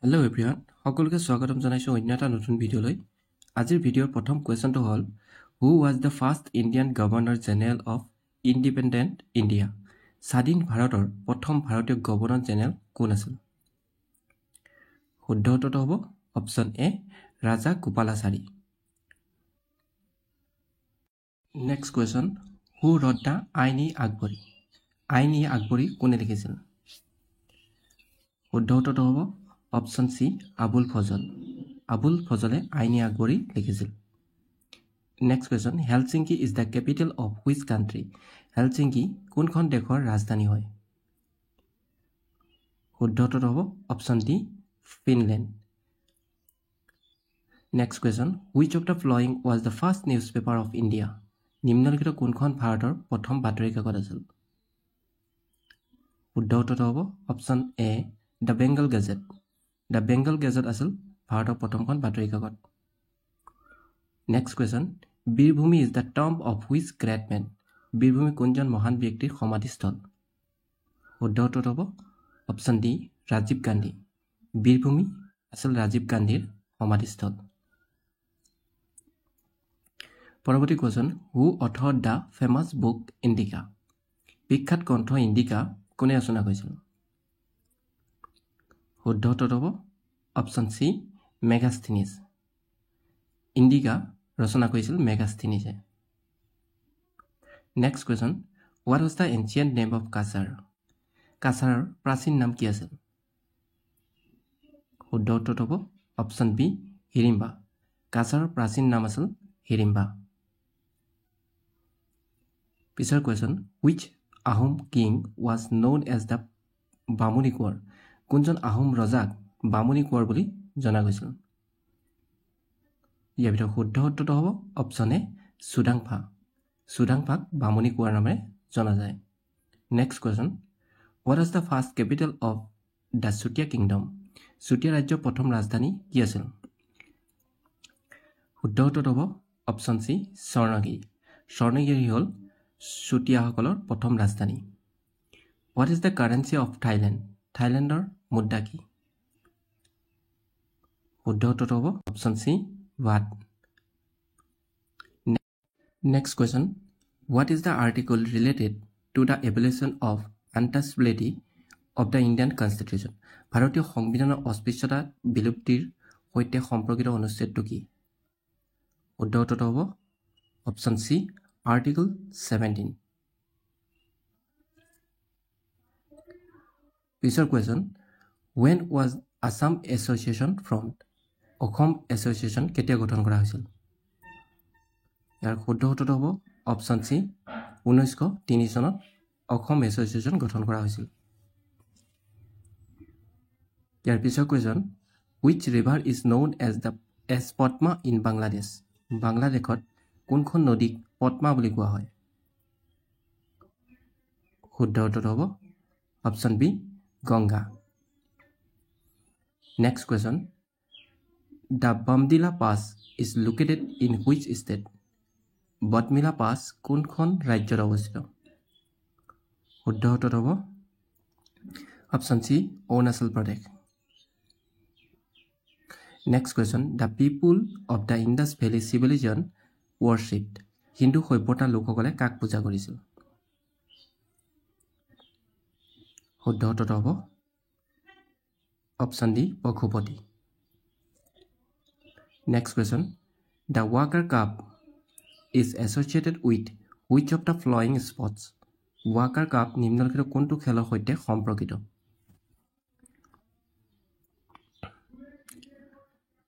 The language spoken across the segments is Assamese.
Hello everyone, সকলোকে স্বাগতম জনাইছো অন্য এটা নতুন ভিডিঅ'লৈ। আজিৰ ভিডিঅ'ৰ প্ৰথম কুৱেশ্যনটো হ'ল who was the first Indian governor general of independent India? স্বাধীন ভাৰতৰ প্ৰথম ভাৰতীয় গভৰ্ণৰ জেনেৰেল কোন আছিল? শুদ্ধ উত্তৰটো হ'ব option A Raja Gopalachari. Next question, who wrote the Ain-i-Akbari? Ain-i-Akbari কোনে লিখিছিল? শুদ্ধ উত্তৰটো হ'ব অপশ্যন চি আবুল ফজল। আবুল ফজলে আইন-ই-আকবৰী লিখিছিল। Next question, Helsinki is the capital of which country? Helsinki কোনখন দেশৰ ৰাজধানী হয়? শুদ্ধ উত্তৰটো হ'ব option D Finland. Next question, which of the following was the first newspaper of India? নিম্নলিখিত কোনখন ভাৰতৰ প্ৰথম বাতৰি কাকত আছিল? শুদ্ধ উত্তৰটো হ'ব option A the Bengal gazette. The Bengal gazette আছিল ভাৰতৰ প্ৰথমখন বাতৰি কাকত। Next question, Veerbhumi is the tomb of which great men? বীৰভূমি কোনজন মহান ব্যক্তিৰ সমাধিস্থল? শুদ্ধ উত্তৰটো হ'ব অপশ্যন ডি ৰাজীৱ গান্ধী। বীৰভূমি আছিল ৰাজীৱ গান্ধীৰ সমাধিস্থল। পৰৱৰ্তী question, who author the famous book Indica? বিখ্যাত গ্ৰন্থ ইণ্ডিকা কোনে ৰচনা কৰিছিল? শুদ্ধ উত্তৰটো হ'ব অপশ্যন চি মেগাস্থিনিছ। ইণ্ডিকা ৰচনা কৰিছিল মেগাস্থিনিছে। Next question, what was the ancient name of Cachar? কাছাৰৰ প্ৰাচীন নাম কি আছিল? শুদ্ধ উত্তৰটো হ'ব অপশ্যন বি হিৰিম্বা। কাছাৰৰ প্ৰাচীন নাম আছিল হিৰিম্বা। পিছৰ question, which Ahom king was known as the Bamuni Konwar? কোনজন আহোম ৰজাক বামুণী কোঁৱৰ বুলি জনা গৈছিল? ইয়াৰ ভিতৰত শুদ্ধ উত্তৰটো হ'ব অপশ্যন এ চুডাংফা। চুডাংফাক বামুণী কোঁৱৰ নামেৰে জনা যায়। Next question, what is the first capital of the Chutia kingdom? Chutia ৰাজ্যৰ প্ৰথম ৰাজধানী কি আছিল? শুদ্ধ উত্তৰটো হ'ব অপশ্যন চি স্বৰ্ণগিৰি। স্বৰ্ণগিৰি হ'ল চুতীয়াসকলৰ প্ৰথম ৰাজধানী। What is the currency of Thailand? থাইলেণ্ডৰ মুদ্ৰা কি? শুদ্ধ উত্তৰটো হ'ব option C baht. Next question, what is the article related to the evolution of untouchability of the Indian constitution? ভাৰতীয় সংবিধানৰ অস্পৃশ্যতা বিলুপ্তিৰ সৈতে সম্পৰ্কিত অনুচ্ছেদটো কি? শুদ্ধ উত্তৰটো হ'ব অপশ্যন চি আৰ্টিকল 17। পিছৰ question, when was Assam association formed? Assam association কেতিয়া গঠন কৰা হৈছিল? ইয়াৰ শুদ্ধ উত্তৰটো হ'ব অপশ্যন চি 1903 চনত অসম এছ'চিয়েশ্যন গঠন কৰা হৈছিল। ইয়াৰ পিছৰ question, which river is known as Padma in Bangladesh? বাংলাদেশত কোনখন নদীক পদ্মা বুলি কোৱা হয়? শুদ্ধ উত্তৰটো হ'ব option B Ganga. Next question, the Bomdila pass is located in which state? Bomdila pass কোনখন ৰাজ্যত অৱস্থিত? শুদ্ধ উত্তৰটো হ'ব option C Arunachal Pradesh. Next question, the people of the Indus valley civilisation worshipped? হিন্দু সভ্যতাৰ লোকসকলে কাক পূজা কৰিছিল? শুদ্ধ উত্তৰটো হ'ব option D Pashupati. Next question, the Walker cup is associated with which of the following sports? Walker cup নিম্নলিখিত কোনটো খেলৰ সৈতে সম্পৰ্কিত?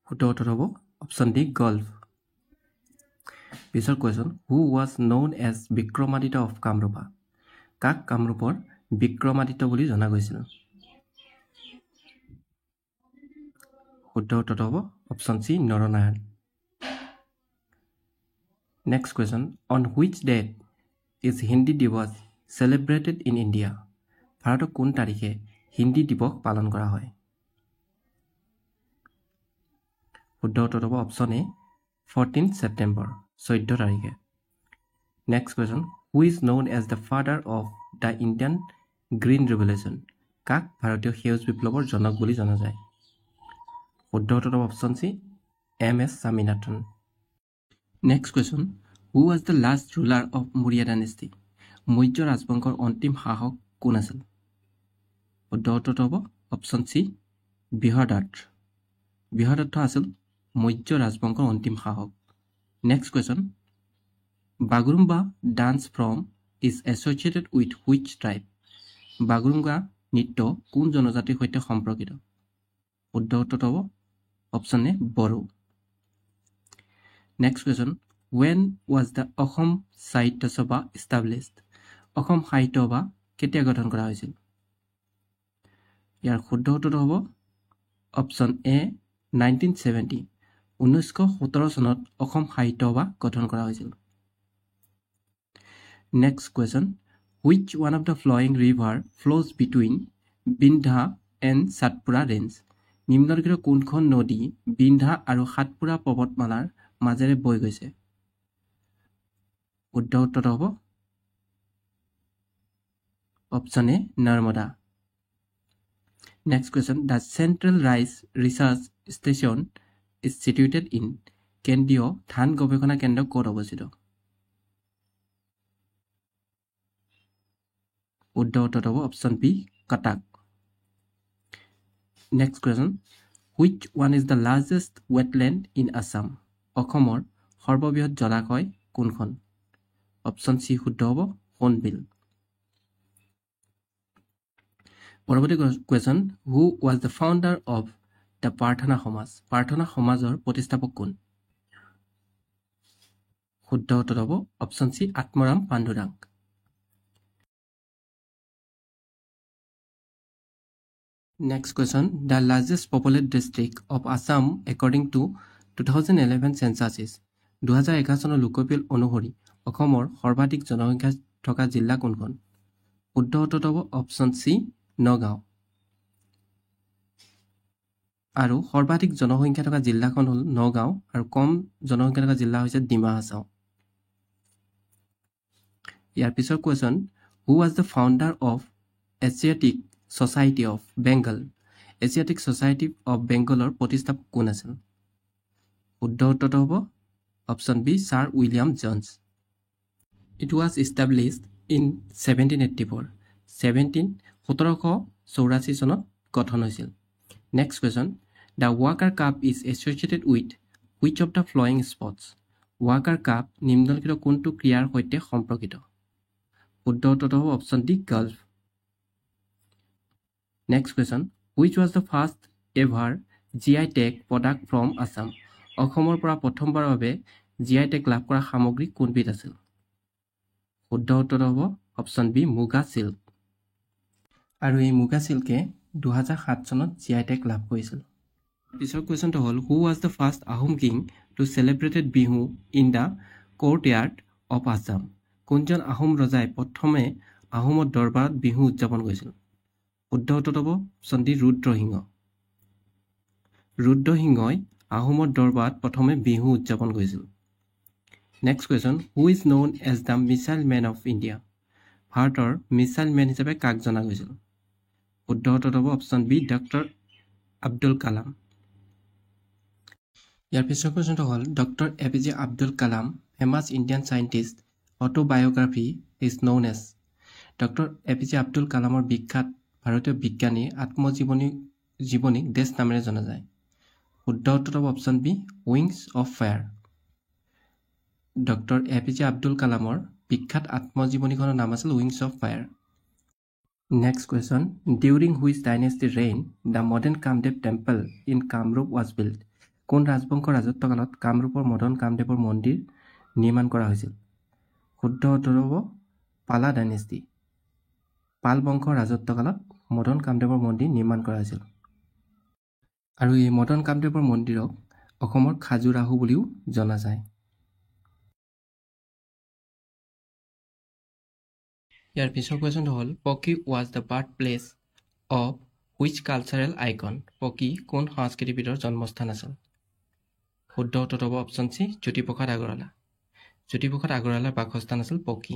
শুদ্ধ উত্তৰ হ'ব অপশ্যন ডি গল্ফ। পিছৰ question, who was known as Vikramaditya of Kamrupa? কাক কামৰূপৰ বিক্ৰমাদিত্য বুলি জনা গৈছিল? শুদ্ধ উত্তৰটো হ'ব option C Naranarayan. Next question, on which date is Hindi Diwas celebrated in India? ভাৰতত কোন তাৰিখে হিন্দী দিৱস পালন কৰা হয়? শুদ্ধ উত্তৰটো হ'ব অপশ্যন এ 14 ছেপ্টেম্বৰ, 14 তাৰিখে। Next question, who is known as the father of the Indian green revolution? কাক ভাৰতীয় সেউজ বিপ্লৱৰ জনক বুলি জনা যায়? শুদ্ধ উত্তৰ হ'ব option C M.S. Swaminathan. Next question. Who was the last ruler of Maurya dynasty? Maurya ৰাজবংশৰ অন্তিম শাসক কোন আছিল? শুদ্ধ উত্তৰ হ'ব অপশ্যন চি বৃহদাৰ্থ। বৃহদাৰ্থ আছিল মৌৰ্য ৰাজবংশৰ অন্তিম শাসক। Next question. Bagurumba dance form is associated with which tribe? Bagurumba নৃত্য কোন জনজাতিৰ সৈতে সম্পৰ্কিত? শুদ্ধ উত্তৰ হ'ব option A Bodo. Next question. When was the Asam Sahitya Sabha established? Assam Sahitya সভা কেতিয়া গঠন কৰা হৈছিল? ইয়াৰ শুদ্ধ উত্তৰ হ'ব অপশ্যন এ 1970। 1917 চনত অসম সাহিত্য সভা গঠন কৰা হৈছিল। Next question. Which one of the flowing river flows between Vindhya and Satpura range? নিম্নলিখিত কোনখন নদী বিন্ধ্যা আৰু সাতপুৰা পৰ্বতমালাৰ মাজেৰে বৈ গৈছে? শুদ্ধ উত্তৰ হ'ব option A Narmada. Next question. The central rice research station is situated in? কেন্দ্ৰীয় ধান গৱেষণা কেন্দ্ৰ ক'ত অৱস্থিত? শুদ্ধ উত্তৰ হ'ব option B Cuttack. Next question. Which one is the largest wetland in Assam? অসমৰ সৰ্ববৃহৎ জলাশয় কোনখন? অপশ্যন চি শুদ্ধ হ'ব সোণবিল। পৰৱৰ্তী question. Who was the founder of the Prarthana Samaj? Prarthana সমাজৰ প্ৰতিষ্ঠাপক কোন? শুদ্ধ উত্তৰ হ'ব option C Atmaram Pandurang. Next question. The largest populated district of Assam according to 2011 census is? 2011 চনৰ লোকপিয়ল অনুসৰি অসমৰ সৰ্বাধিক জনসংখ্যা থকা জিলা কোনখন? শুদ্ধ উত্তৰ হ'ব অপশ্যন চি নগাঁও। আৰু সৰ্বাধিক জনসংখ্যা থকা জিলাখন হ'ল নগাঁও আৰু কম জনসংখ্যা থকা জিলা হৈছে ডিমা হাছাও। ইয়াৰ পিছৰ question. Who was the founder of Asiatic Society of Bengal? Asiatic Society of বেংগলৰ প্ৰতিষ্ঠাপক কোন আছিল? শুদ্ধ উত্তৰটো হ'ব option B sir William Jones. It was established in 1784। 1784 চনত গঠন হৈছিল। Next question. The Walker cup is associated with which of the following sports? Walker cup নিম্নলিখিত কোনটো ক্ৰীড়াৰ সৈতে সম্পৰ্কিত? শুদ্ধ উত্তৰটো হ'ব option D golf. Next question. Which was the first ever GI tag product from Assam? অসমৰ পৰা প্ৰথমবাৰৰ বাবে GI টেগ লাভ কৰা সামগ্ৰী কোনবিধ আছিল? শুদ্ধ উত্তৰটো হ'ব অপশ্যন বি মুগা চিল্ক। আৰু এই মুগা চিল্কে 2007 চনত GI টেগ লাভ কৰিছিল। পিছৰ কুৱেশ্যনটো হ'ল who was the first Ahom king to celebrated Bihu in the court yard of Assam? কোনজন আহোম ৰজাই প্ৰথমে আহোমৰ দৰবাৰত বিহু উদযাপন কৰিছিল? শুদ্ধ উত্তৰটো হ'ব অপশ্যন ডি ৰুদ্ৰসিংহ। ৰুদ্ৰসিংহই আহোমৰ দৰবাৰত প্ৰথমে বিহু উদযাপন কৰিছিল। Next question. Who is known as the missile man of India? ভাৰতৰ মিছাইল মেন হিচাপে কাক জনা গৈছিল? শুদ্ধ উত্তৰটো হ'ব option B doctor Abdul Kalam. ইয়াৰ পিছৰ কুৱেশ্যনটো হ'ল doctor APJ Abdul Kalam famous Indian scientist autobiography is known as? Doctor APJ Abdul কালামৰ বিখ্যাত ভাৰতীয় বিজ্ঞানী আত্মজীৱনীক দেশ নামেৰে জনা যায়। শুদ্ধ উত্তৰ হ'ব option B wings of fire. Doctor APJ Abdul কালামৰ বিখ্যাত আত্মজীৱনীখনৰ নাম আছিল wings of fire. Next question. During which dynasty reign the modern Kamdev temple in Kamrup was build? কোন ৰাজবংশৰ ৰাজত্বকালত কামৰূপৰ মদন কামদেৱৰ মন্দিৰ নিৰ্মাণ কৰা হৈছিল? শুদ্ধ উত্তৰ হ'ব পালা ডাইনেষ্টি। পাল বংশৰ ৰাজত্বকালত মদন কামদেৱৰ মন্দিৰ নিৰ্মাণ কৰা হৈছিল। আৰু এই মদন কামদেৱৰ মন্দিৰক অসমৰ খাজুৰাহো বুলিও জনা যায়। ইয়াৰ পিছৰ কুৱেশ্যনটো হ'ল Poki was the birth place of which cultural icon? Poki কোন সংস্কৃতিবিদৰ জন্মস্থান আছিল? শুদ্ধ উত্তৰটো হ'ব অপশ্যন চি জ্যোতিপ্ৰসাদ আগৰৱালা। জ্যোতিপ্ৰসাদ আগৰৱালাৰ বাসস্থান আছিল Poki.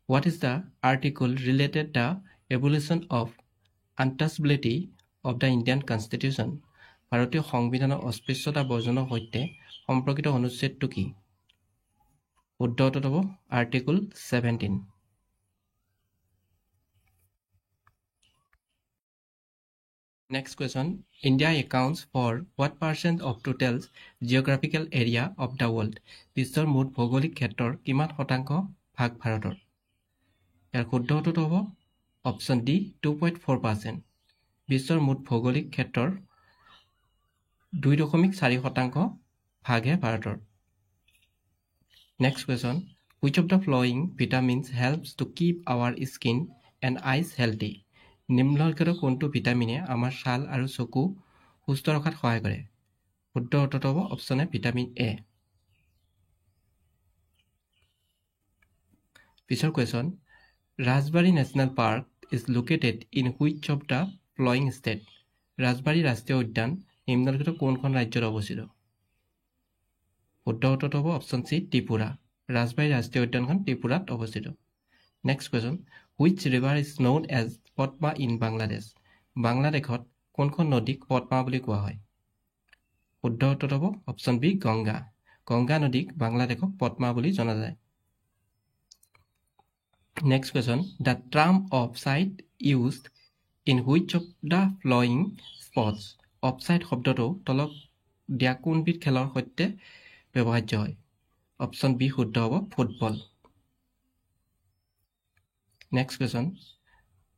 What is the article related the evolution of untouchability of the Indian constitution? ভাৰতীয় সংবিধানৰ অস্পৃশ্যতা বৰ্জনৰ সৈতে সম্পৰ্কিত অনুচ্ছেদটো কি? শুদ্ধ উত্তৰ হ'ব article 17। Next question. India accounts for what percent of total geographical area of the world? বিশ্বৰ মুঠ ভৌগোলিক ক্ষেত্ৰৰ কিমান শতাংশ ভাগ ভাৰতৰ? ইয়াৰ শুদ্ধ উত্তৰটো হ'ব অপশ্যন ডি 2.4%। বিশ্বৰ মুঠ ভৌগোলিক ক্ষেত্ৰৰ 2.4% ভাগহে ভাৰতৰ। Next question. Which of the following vitamins helps to keep our skin and eyes healthy? নিম্নলিখিত কোনটো ভিটামিনে আমাৰ ছাল আৰু চকু সুস্থ ৰখাত সহায় কৰে? শুদ্ধ উত্তৰটো হ'ব অপশ্যন এ ভিটামিন এ। পিছৰ question, Rajbari national park is located in which of the following state? Rajbari ৰাষ্ট্ৰীয় উদ্যান নিম্নলিখিত কোনখন ৰাজ্যত অৱস্থিত? শুদ্ধ উত্তৰটো হ'ব অপশ্যন চি ত্ৰিপুৰা। ৰাজবাৰী ৰাষ্ট্ৰীয় উদ্যানখন ত্ৰিপুৰাত অৱস্থিত। Next question, which river is known as Padma in Bangladesh? বাংলাদেশত কোনখন নদীক পদ্মা বুলি কোৱা হয়? শুদ্ধ উত্তৰটো হ'ব অপশ্যন বি গংগা। গংগা নদীক বাংলাদেশক পদ্মা বুলি জনা যায়। Next question, the term of side used in which of the following sports? Offside শব্দটো তলত দিয়া কোনবিধ খেলৰ সৈতে ব্যৱহাৰ্য হয়? অপশ্যন বি শুদ্ধ হ'ব football. Next question,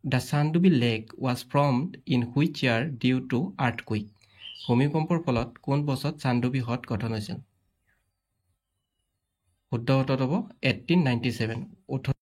the Chandubi lake was formed in which year due to earthquake? ভূমিকম্পৰ ফলত কোন বছৰত চান্দুবি হ্ৰদ গঠন হৈছিল? শুদ্ধ উত্তৰ হ'ব 1897।